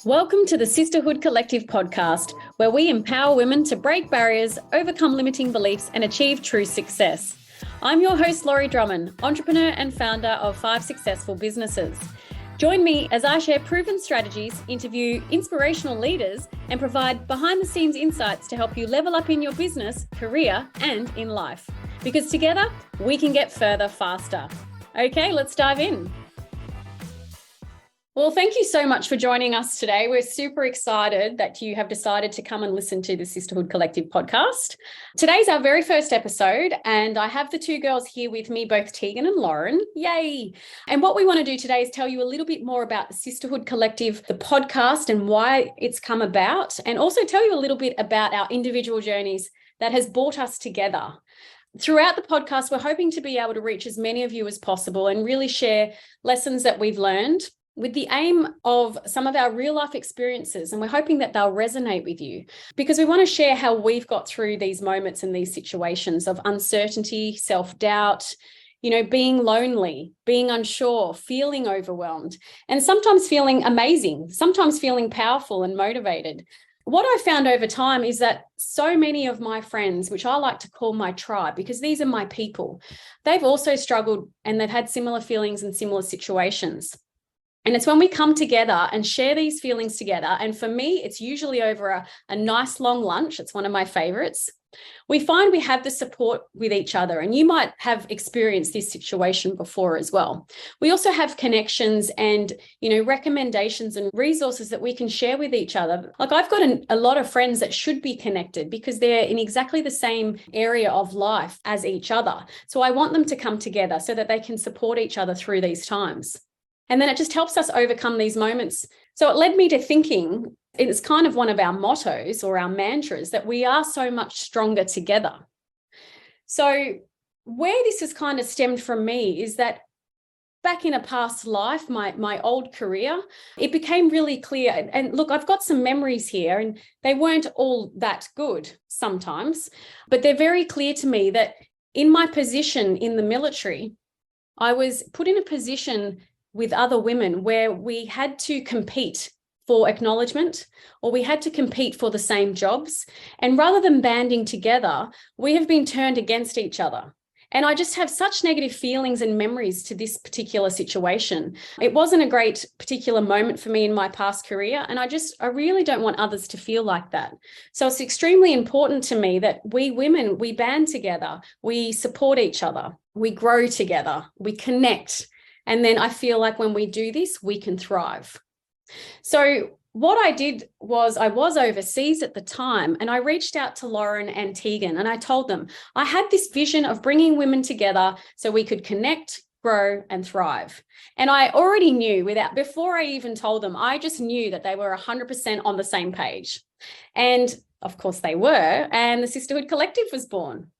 Welcome to the Sisterhood Collective podcast, where we empower women to break barriers, overcome limiting beliefs, and achieve true success. I'm your host, Laurie Drummond, entrepreneur and founder of 5 successful businesses. Join me as I share proven strategies, interview inspirational leaders, and provide behind-the-scenes insights to help you level up in your business, career, and in life. Because together, we can get further faster. Okay, let's dive in. Well, thank you so much for joining us today. We're super excited that you have decided to come and listen to the Sisterhood Collective podcast. Today's our very first episode, and I have the two girls here with me, both Tegan and Lauren. Yay! And what we want to do today is tell you a little bit more about the Sisterhood Collective, the podcast, and why it's come about, and also tell you a little bit about our individual journeys that has brought us together. Throughout the podcast, we're hoping to be able to reach as many of you as possible and really share lessons that we've learned, with the aim of some of our real life experiences. And we're hoping that they'll resonate with you because we want to share how we've got through these moments and these situations of uncertainty, self-doubt, being lonely, being unsure, feeling overwhelmed, and sometimes feeling amazing, sometimes feeling powerful and motivated. What I found over time is that so many of my friends, which I like to call my tribe, because these are my people, they've also struggled and they've had similar feelings and similar situations. And it's when we come together and share these feelings together. And for me, it's usually over a nice long lunch. It's one of my favorites. We find we have the support with each other. And you might have experienced this situation before as well. We also have connections and, recommendations and resources that we can share with each other. Like I've got a lot of friends that should be connected because they're in exactly the same area of life as each other. So I want them to come together so that they can support each other through these times. And then it just helps us overcome these moments. So it led me to thinking, it's kind of one of our mottos or our mantras, that we are so much stronger together. So where this has kind of stemmed from me is that back in a past life, my old career, it became really clear. And look, I've got some memories here and they weren't all that good sometimes, but they're very clear to me that in my position in the military, I was put in a position with other women where we had to compete for acknowledgement or we had to compete for the same jobs. And rather than banding together, we have been turned against each other. And I just have such negative feelings and memories to this particular situation. It wasn't a great particular moment for me in my past career. And I really don't want others to feel like that. So it's extremely important to me that we women, we band together, we support each other, we grow together, we connect. And then I feel like when we do this, we can thrive. So what I did was I was overseas at the time and I reached out to Lauren and Tegan and I told them I had this vision of bringing women together so we could connect, grow and thrive. And I already knew before I even told them, I just knew that they were 100% on the same page. And of course they were, and the Sisterhood Collective was born.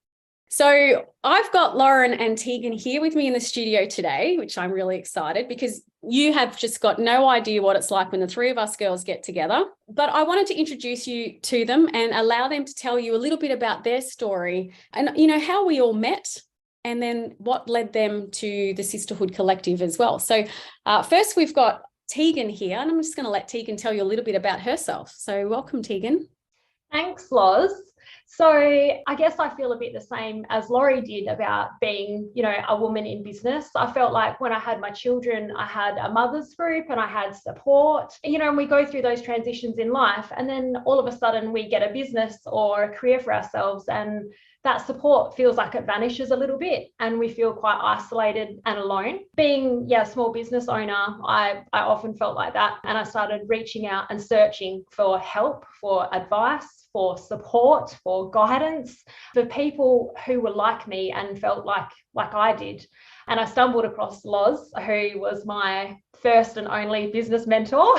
So I've got Lauren and Tegan here with me in the studio today, which I'm really excited because you have just got no idea what it's like when the three of us girls get together. But I wanted to introduce you to them and allow them to tell you a little bit about their story and, how we all met and then what led them to the Sisterhood Collective as well. So first we've got Tegan here, and I'm just going to let Tegan tell you a little bit about herself. So welcome, Tegan. Thanks, Loz. So I guess I feel a bit the same as Laurie did about being, a woman in business. I felt like when I had my children, I had a mother's group and I had support, and we go through those transitions in life. And then all of a sudden we get a business or a career for ourselves and that support feels like it vanishes a little bit and we feel quite isolated and alone. Being a small business owner, I often felt like that. And I started reaching out and searching for help, for advice, for support, for guidance, for people who were like me and felt like I did. And I stumbled across Loz, who was my first and only business mentor.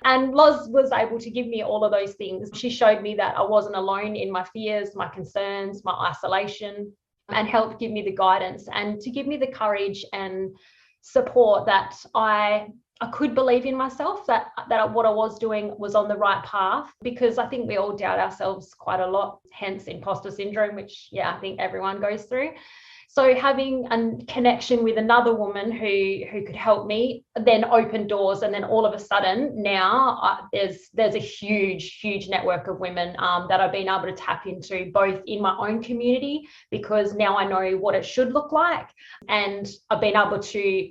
And Loz was able to give me all of those things. She showed me that I wasn't alone in my fears, my concerns, my isolation, and helped give me the guidance and to give me the courage and support that I could believe in myself, that what I was doing was on the right path, because I think we all doubt ourselves quite a lot, hence imposter syndrome, which I think everyone goes through. So having a connection with another woman who could help me then opened doors, and then all of a sudden now there's a huge network of women that I've been able to tap into, both in my own community, because now I know what it should look like, and I've been able to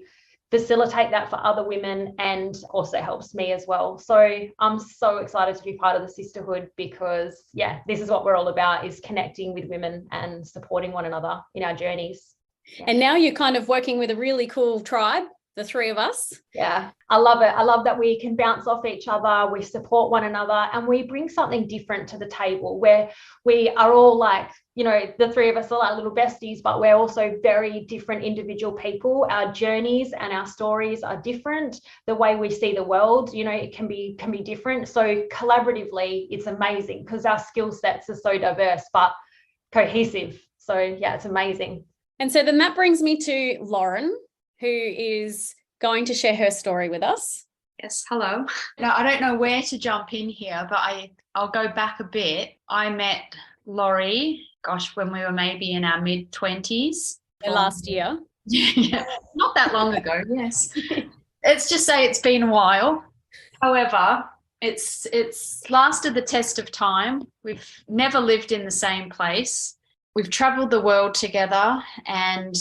facilitate that for other women, and also helps me as well. So I'm so excited to be part of the Sisterhood, because yeah, this is what we're all about, is connecting with women and supporting one another in our journeys. Yeah. And now you're kind of working with a really cool tribe, the three of us. Yeah, I love it. I love that we can bounce off each other, we support one another, and we bring something different to the table, where we are all like, you know, the three of us are like little besties, but we're also very different individual people. Our journeys and our stories are different. The way we see the world, you know, it can be different. So collaboratively, it's amazing, because our skill sets are so diverse but cohesive. So yeah, it's amazing. And so then that brings me to Lauren, who is going to share her story with us. Yes, hello. Now, I don't know where to jump in here, but I'll go back a bit. I met Laurie, when we were maybe in our mid-20s. Last year. Yeah, not that long ago, yes. Let's just say it's been a while. However, it's lasted the test of time. We've never lived in the same place. We've traveled the world together, and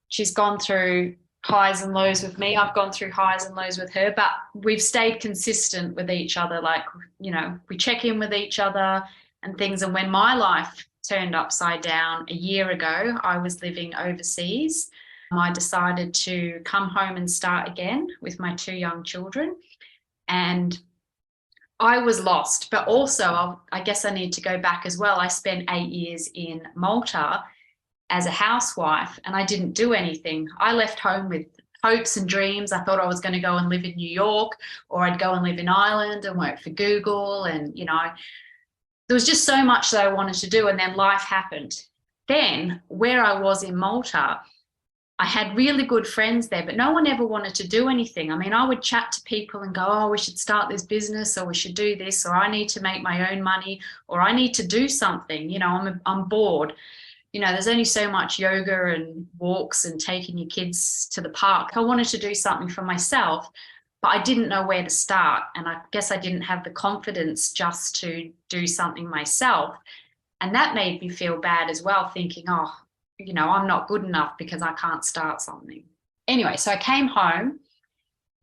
she's gone through highs and lows with me. I've gone through highs and lows with her, but we've stayed consistent with each other. Like, you know, we check in with each other and things. And when my life turned upside down a year ago, I was living overseas. I decided to come home and start again with my 2 young children. And I was lost, but also I guess I need to go back as well. I spent 8 years in Malta as a housewife, and I didn't do anything. I left home with hopes and dreams. I thought I was going to go and live in New York, or I'd go and live in Ireland and work for Google. And, you know, there was just so much that I wanted to do. And then life happened. Then where I was in Malta, I had really good friends there, but no one ever wanted to do anything. I mean, I would chat to people and go, oh, we should start this business, or we should do this, or I need to make my own money, or I need to do something. You know, I'm bored. You know, there's only so much yoga and walks and taking your kids to the park. I wanted to do something for myself, but I didn't know where to start. And I guess I didn't have the confidence just to do something myself. And that made me feel bad as well, thinking, oh, you know, I'm not good enough because I can't start something. Anyway, so I came home,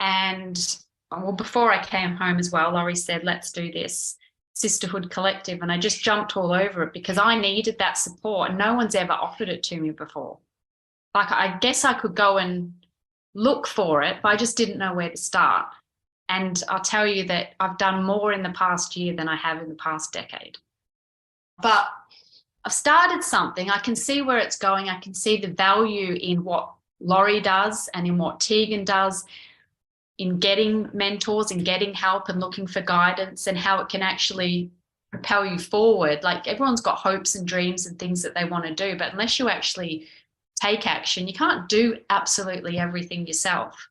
and well, before I came home as well, Laurie said, let's do this Sisterhood Collective, and I just jumped all over it because I needed that support, and no one's ever offered it to me before. Like, I guess I could go and look for it, but I just didn't know where to start. And I'll tell you that I've done more in the past year than I have in the past decade. But I've started something. I can see where it's going. I can see the value in what Laurie does and in what Tegan does, in getting mentors and getting help and looking for guidance, and how it can actually propel you forward. Like, everyone's got hopes and dreams and things that they want to do, but unless you actually take action, you can't do absolutely everything yourself.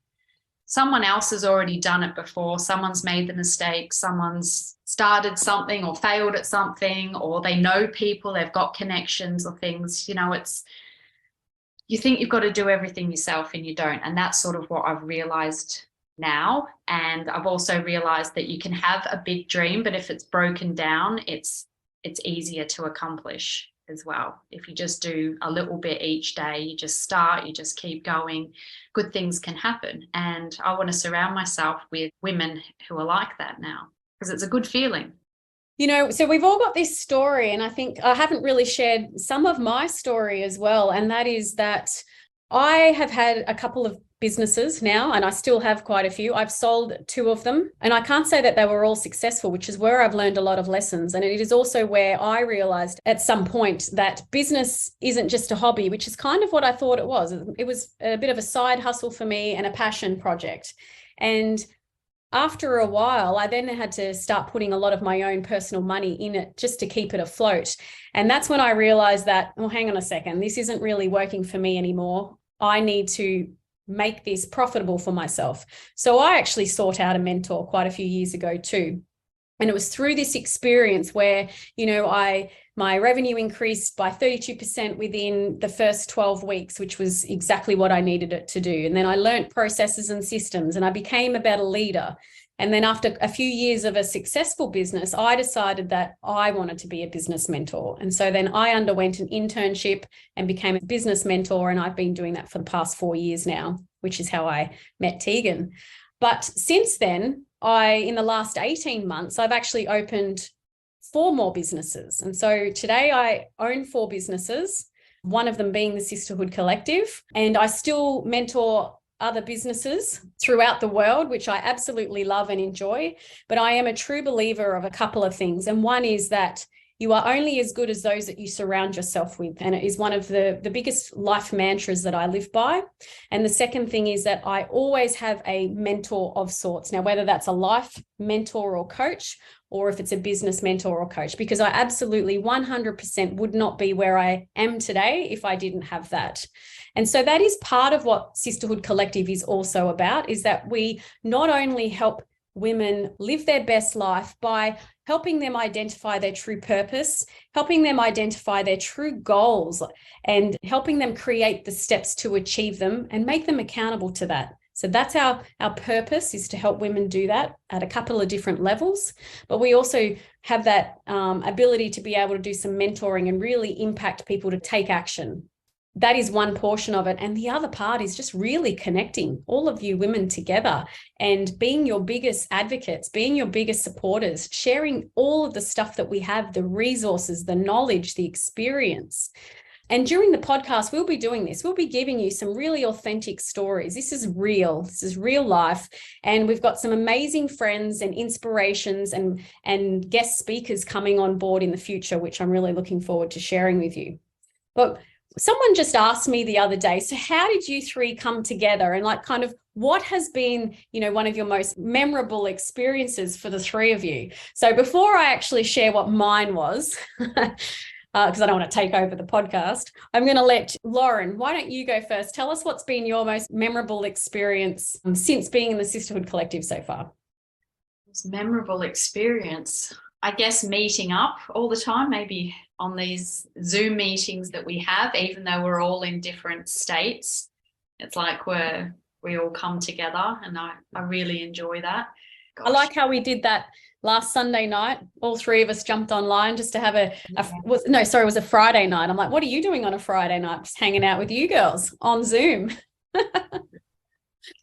Someone else has already done it before. Someone's made the mistake. Someone's started something or failed at something, or they know people, they've got connections or things. You know, you think you've got to do everything yourself, and you don't. And that's sort of what I've realized now. And I've also realized that you can have a big dream, but if it's broken down, it's easier to accomplish as well. If you just do a little bit each day, you just start, you just keep going, good things can happen. And I want to surround myself with women who are like that now, because it's a good feeling. You know, so we've all got this story, and I think I haven't really shared some of my story as well. And that is that I have had a couple of businesses now, and I still have quite a few. I've sold 2 of them, and I can't say that they were all successful, which is where I've learned a lot of lessons. And it is also where I realized at some point that business isn't just a hobby, which is kind of what I thought it was. It was a bit of a side hustle for me and a passion project. And after a while, I then had to start putting a lot of my own personal money in it just to keep it afloat. And that's when I realized that, well, hang on a second, this isn't really working for me anymore. I need to make this profitable for myself. So I actually sought out a mentor quite a few years ago too. And it was through this experience where, my revenue increased by 32% within the first 12 weeks, which was exactly what I needed it to do. And then I learned processes and systems, and I became a better leader. And then after a few years of a successful business, I decided that I wanted to be a business mentor. And so then I underwent an internship and became a business mentor. And I've been doing that for the past 4 years now, which is how I met Tegan. But since then, in the last 18 months, I've actually opened 4 more businesses. And so today I own 4 businesses, one of them being the Sisterhood Collective. And I still mentor other businesses throughout the world, which I absolutely love and enjoy. But I am a true believer of a couple of things. And one is that you are only as good as those that you surround yourself with. And it is one of the biggest life mantras that I live by. And the second thing is that I always have a mentor of sorts. Now, whether that's a life mentor or coach, or if it's a business mentor or coach, because I absolutely 100% would not be where I am today if I didn't have that. And so that is part of what Sisterhood Collective is also about, is that we not only help women live their best life by helping them identify their true purpose, helping them identify their true goals, and helping them create the steps to achieve them and make them accountable to that. So that's our purpose, is to help women do that at a couple of different levels. But we also have that ability to be able to do some mentoring and really impact people to take action. That is one portion of it. And the other part is just really connecting all of you women together and being your biggest advocates, being your biggest supporters, sharing all of the stuff that we have, the resources, the knowledge, the experience. And during the podcast, we'll be doing this. We'll be giving you some really authentic stories. This is real. This is real life. And we've got some amazing friends and inspirations and guest speakers coming on board in the future, which I'm really looking forward to sharing with you. But someone just asked me the other day, so how did you 3 come together? And kind of what has been, one of your most memorable experiences for the 3 of you? So before I actually share what mine was, because I don't want to take over the podcast, I'm going to let Lauren, why don't you go first? Tell us what's been your most memorable experience since being in the Sisterhood Collective so far. It's a memorable experience. I guess meeting up all the time, maybe on these Zoom meetings that we have, even though we're all in different states. It's like we all come together, and I really enjoy that. Gosh. I like how we did that last Sunday night. All 3 of us jumped online just to have it was a Friday night. I'm like, what are you doing on a Friday night? Just hanging out with you girls on Zoom.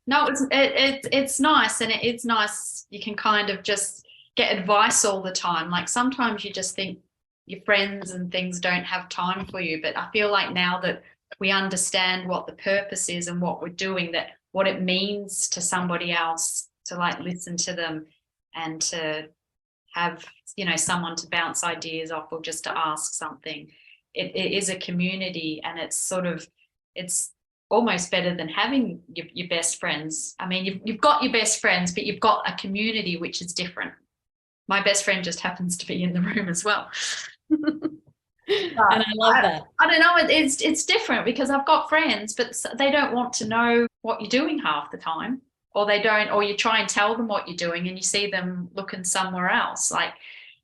No, it's nice, and it's nice. You can kind of just get advice all the time. Like sometimes you just think your friends and things don't have time for you, but I feel like now that we understand what the purpose is and what we're doing, that what it means to somebody else, to listen to them and to have someone to bounce ideas off or just to ask something. It is a community, and it's almost better than having your best friends. I mean, you've got your best friends, but you've got a community which is different. My best friend just happens to be in the room as well. And I love that. I don't know, it's different because I've got friends, but they don't want to know what you're doing half the time, or you try and tell them what you're doing and you see them looking somewhere else. Like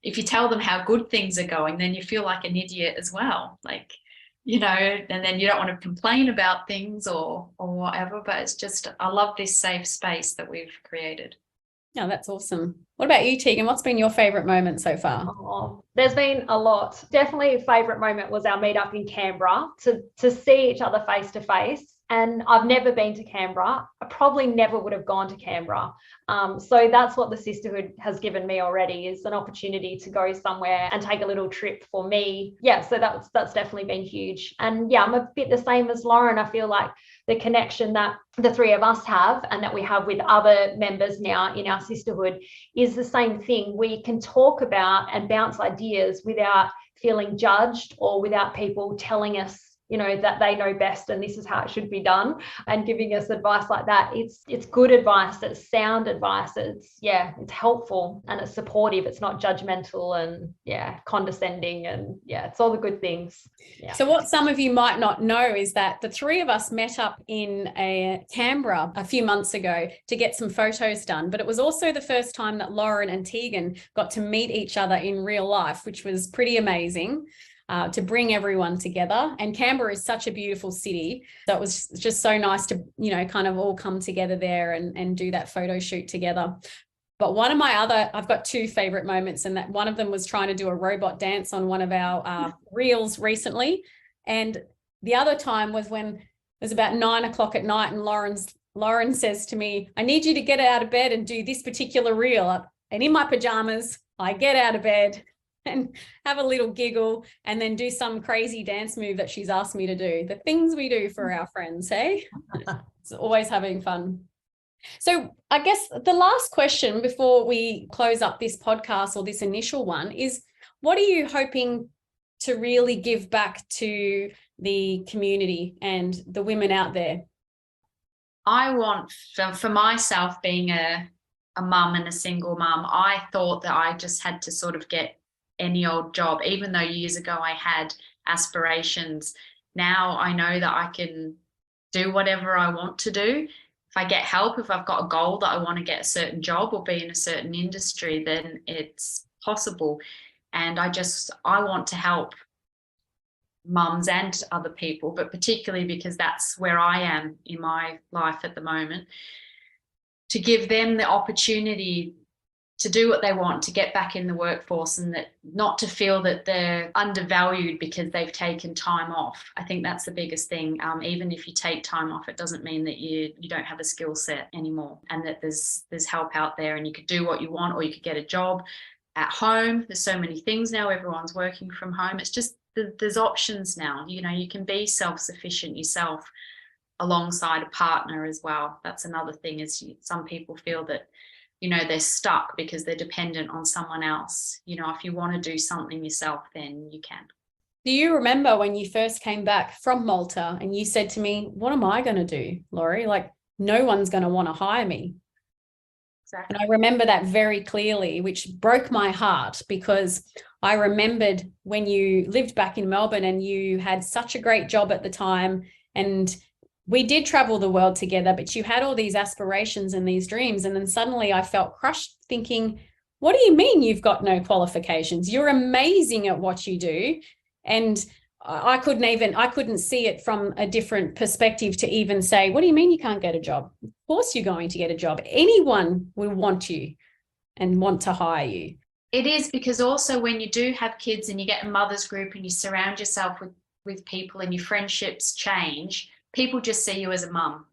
if you tell them how good things are going, then you feel like an idiot as well. And then you don't want to complain about things or whatever, but it's just, I love this safe space that we've created. Yeah, that's awesome. What about you, Tegan? What's been your favorite moment so far? Oh, there's been a lot. Definitely a favorite moment was our meetup in Canberra, to see each other face to face. And I've never been to Canberra. I probably never would have gone to Canberra. So that's what the Sisterhood has given me already, is an opportunity to go somewhere and take a little trip for me. Yeah, so that's definitely been huge. And yeah, I'm a bit the same as Lauren. I feel like the connection that the 3 of us have and that we have with other members now in our Sisterhood is the same thing. We can talk about and bounce ideas without feeling judged or without people telling us that they know best and this is how it should be done, and giving us advice like that. It's good advice, it's sound advice, it's helpful and it's supportive. It's not judgmental and condescending, and it's all the good things. So what some of you might not know is that the three of us met up in Canberra a few months ago to get some photos done, but it was also the first time that Lauren and Tegan got to meet each other in real life, which was pretty amazing. To bring everyone together. And Canberra is such a beautiful city. So it was just so nice to, kind of all come together there and do that photo shoot together. But I've got two favorite moments, and that one of them was trying to do a robot dance on one of our reels recently. And the other time was when it was about 9 o'clock at night and Lauren says to me, I need you to get out of bed and do this particular reel. And in my pajamas, I get out of bed and have a little giggle and then do some crazy dance move that she's asked me to do. The things we do for our friends, hey? It's always having fun. So I guess the last question before we close up this podcast, or this initial one, is what are you hoping to really give back to the community and the women out there? I want, for myself, being a mum and a single mum, I thought that I just had to sort of get any old job, even though years ago I had aspirations. Now I know that I can do whatever I want to do. If I get help, if I've got a goal that I want to get a certain job or be in a certain industry, then it's possible. And I want to help mums and other people, but particularly because that's where I am in my life at the moment, to give them the opportunity to do what they want, to get back in the workforce, and that not to feel that they're undervalued because they've taken time off. I think that's the biggest thing. Even if you take time off, it doesn't mean that you don't have a skill set anymore, and that there's help out there, and you could do what you want, or you could get a job at home. There's so many things now. Everyone's working from home. It's just there's options now. You can be self-sufficient yourself alongside a partner as well. That's another thing, is some people feel that they're stuck because they're dependent on someone else. If you want to do something yourself, then you can. Do you remember when you first came back from Malta and you said to me, what am I going to do, Laurie? Like, no one's going to want to hire me. Exactly. And I remember that very clearly, which broke my heart, because I remembered when you lived back in Melbourne and you had such a great job at the time, and we did travel the world together, but you had all these aspirations and these dreams. And then suddenly I felt crushed, thinking, what do you mean you've got no qualifications? You're amazing at what you do. And I couldn't see it from a different perspective to even say, what do you mean you can't get a job? Of course you're going to get a job. Anyone will want you and want to hire you. It is, because also when you do have kids and you get a mother's group and you surround yourself with people and your friendships change, people just see you as a mum.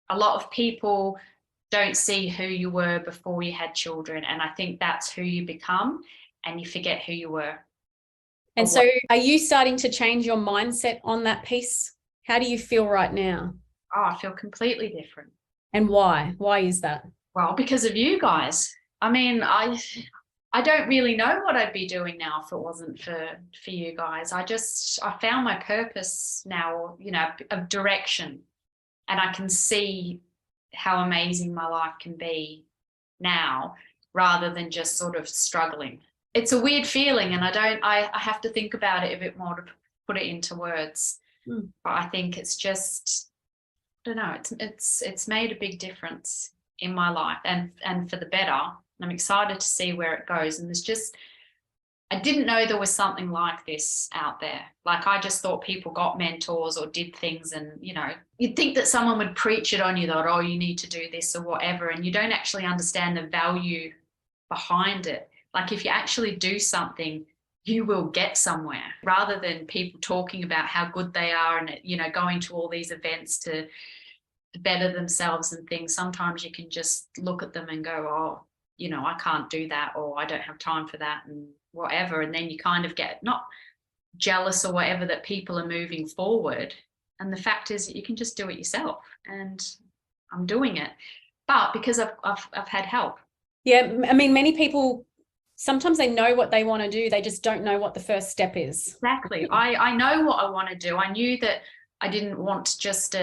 A lot of people don't see who you were before you had children, and I think that's who you become, and you forget who you were. And so are you starting to change your mindset on that piece? How do you feel right now? Oh, I feel completely different. And why? Why is that? Well, because of you guys. I mean, I don't really know what I'd be doing now if it wasn't for you guys. I found my purpose now, of direction, and I can see how amazing my life can be now, rather than just sort of struggling. It's a weird feeling, and I have to think about it a bit more to put it into words. But I think it's just, I don't know, it's made a big difference in my life, and for the better. I'm excited to see where it goes. And I didn't know there was something like this out there. Like, I just thought people got mentors or did things, and, you'd think that someone would preach it on you, that, oh, you need to do this or whatever. And you don't actually understand the value behind it. Like, if you actually do something, you will get somewhere, rather than people talking about how good they are and, going to all these events to better themselves and things. Sometimes you can just look at them and go, oh, I can't do that, or I don't have time for that, and whatever. And then you kind of get not jealous or whatever that people are moving forward. And the fact is that you can just do it yourself. And I'm doing it, but because I've had help. Yeah, I mean, many people sometimes they know what they want to do. They just don't know what the first step is. Exactly. I know what I want to do. I knew that I didn't want just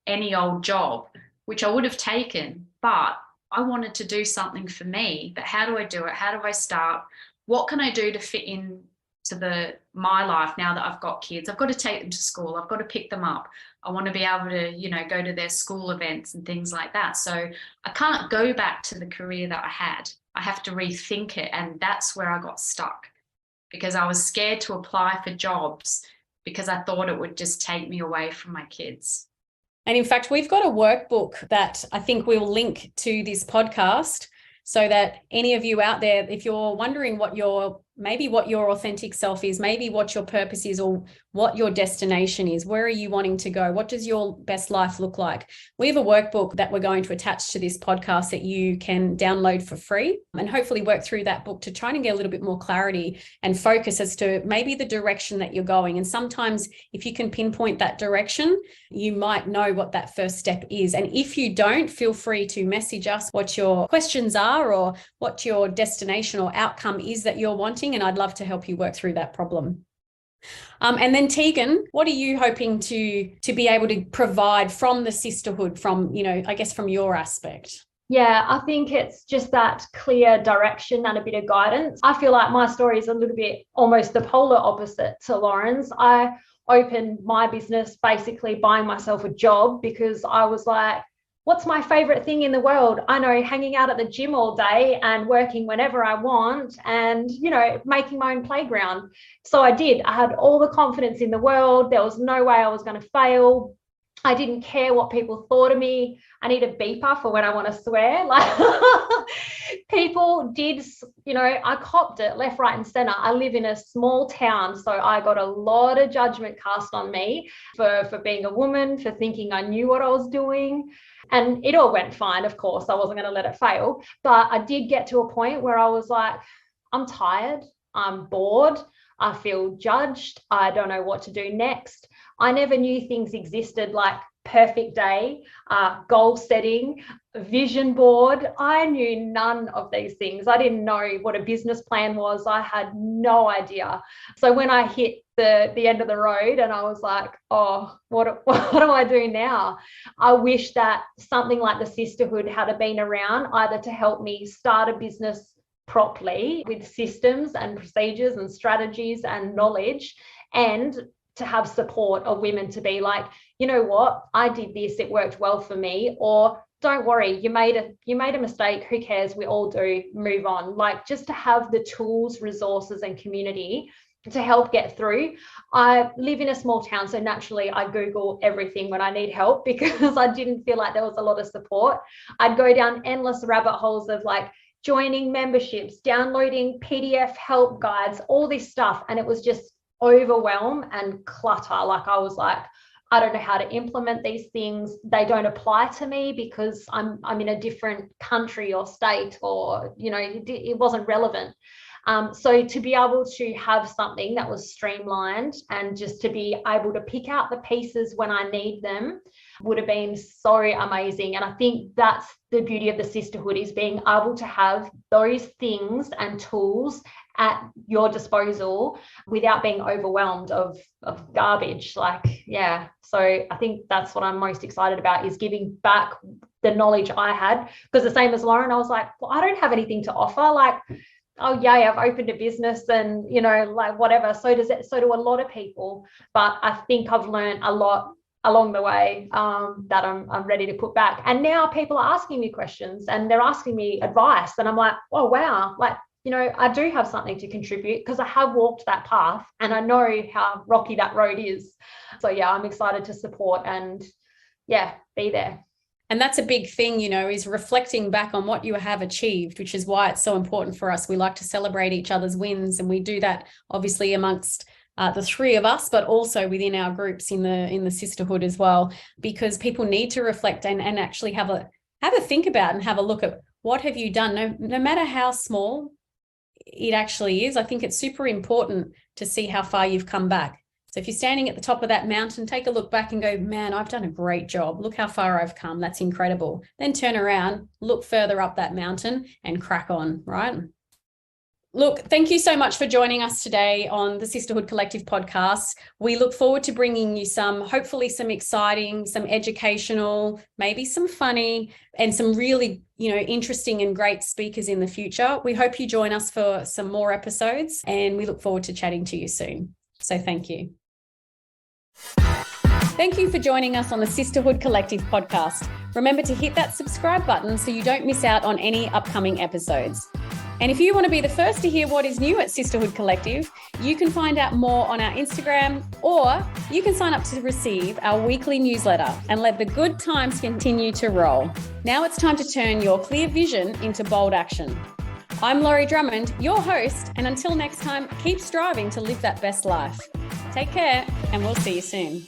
any old job, which I would have taken, but I wanted to do something for me. But how do I do it? How do I start? What can I do to fit in to my life now that I've got kids? I've got to take them to school. I've got to pick them up. I want to be able to, go to their school events and things like that. So I can't go back to the career that I had. I have to rethink it. And that's where I got stuck, because I was scared to apply for jobs because I thought it would just take me away from my kids. And in fact, we've got a workbook that I think we'll link to this podcast, so that any of you out there, if you're wondering what your authentic self is, maybe what your purpose is, or what your destination is, where are you wanting to go? What does your best life look like? We have a workbook that we're going to attach to this podcast that you can download for free, and hopefully work through that book to try and get a little bit more clarity and focus as to maybe the direction that you're going. And sometimes if you can pinpoint that direction, you might know what that first step is. And if you don't, feel free to message us what your questions are or what your destination or outcome is that you're wanting. And I'd love to help you work through that problem. And then Tegan, what are you hoping to be able to provide from the sisterhood, from, I guess from your aspect? Yeah, I think it's just that clear direction and a bit of guidance. I feel like my story is a little bit almost the polar opposite to Lauren's. I opened my business basically buying myself a job because I was like, what's my favorite thing in the world? I know, hanging out at the gym all day and working whenever I want and, making my own playground. So I did. I had all the confidence in the world. There was no way I was going to fail. I didn't care what people thought of me. I need a beeper for when I want to swear. Like people did, I copped it left, right, and center. I live in a small town, so I got a lot of judgment cast on me for being a woman, for thinking I knew what I was doing. And it all went fine, of course. I wasn't going to let it fail. But I did get to a point where I was like, I'm tired. I'm bored. I feel judged. I don't know what to do next. I never knew things existed like perfect day, goal setting, vision board. I knew none of these things. I didn't know what a business plan was. I had no idea. So when I hit the end of the road and I was like, oh, what do I do now? I wish that something like the Sisterhood had been around, either to help me start a business properly with systems and procedures and strategies and knowledge, and to have support of women to be like, you know what, I did this, it worked well for me, or don't worry, you made a mistake, who cares, we all do, move on. Like, just to have the tools, resources and community to help get through. I live in a small town, so naturally I Google everything when I need help because I didn't feel like there was a lot of support. I'd go down endless rabbit holes of like joining memberships, downloading PDF help guides, all this stuff, and it was just overwhelm and clutter. Like, I was like, I don't know how to implement these things. They don't apply to me because I'm in a different country or state, or it wasn't relevant. So to be able to have something that was streamlined and just to be able to pick out the pieces when I need them would have been so amazing. And I think that's the beauty of the Sisterhood, is being able to have those things and tools at your disposal without being overwhelmed of garbage. Like, yeah. So I think that's what I'm most excited about, is giving back the knowledge I had. Because the same as Lauren, I was like, well, I don't have anything to offer. Like, oh yay, I've opened a business and like whatever. So do a lot of people. But I think I've learned a lot along the way that I'm ready to put back. And now people are asking me questions and they're asking me advice, and I'm like, oh wow, like, I do have something to contribute because I have walked that path and I know how rocky that road is. So yeah, I'm excited to support and be there. And that's a big thing, is reflecting back on what you have achieved, which is why it's so important for us. We like to celebrate each other's wins, and we do that obviously amongst the three of us, but also within our groups in the Sisterhood as well, because people need to reflect and actually have a think about and have a look at what have you done, no matter how small it actually is. I think it's super important to see how far you've come back. So if you're standing at the top of that mountain, take a look back and go, man, I've done a great job. Look how far I've come. That's incredible. Then turn around, look further up that mountain and crack on, right? Look, thank you so much for joining us today on the Sisterhood Collective podcast. We look forward to bringing you hopefully some exciting, some educational, maybe some funny, and some really, interesting and great speakers in the future. We hope you join us for some more episodes, and we look forward to chatting to you soon. So thank you. Thank you for joining us on the Sisterhood Collective podcast. Remember to hit that subscribe button so you don't miss out on any upcoming episodes. And if you want to be the first to hear what is new at Sisterhood Collective, you can find out more on our Instagram, or you can sign up to receive our weekly newsletter and let the good times continue to roll. Now it's time to turn your clear vision into bold action. I'm Laurie Drummond, your host, and until next time, keep striving to live that best life. Take care, and we'll see you soon.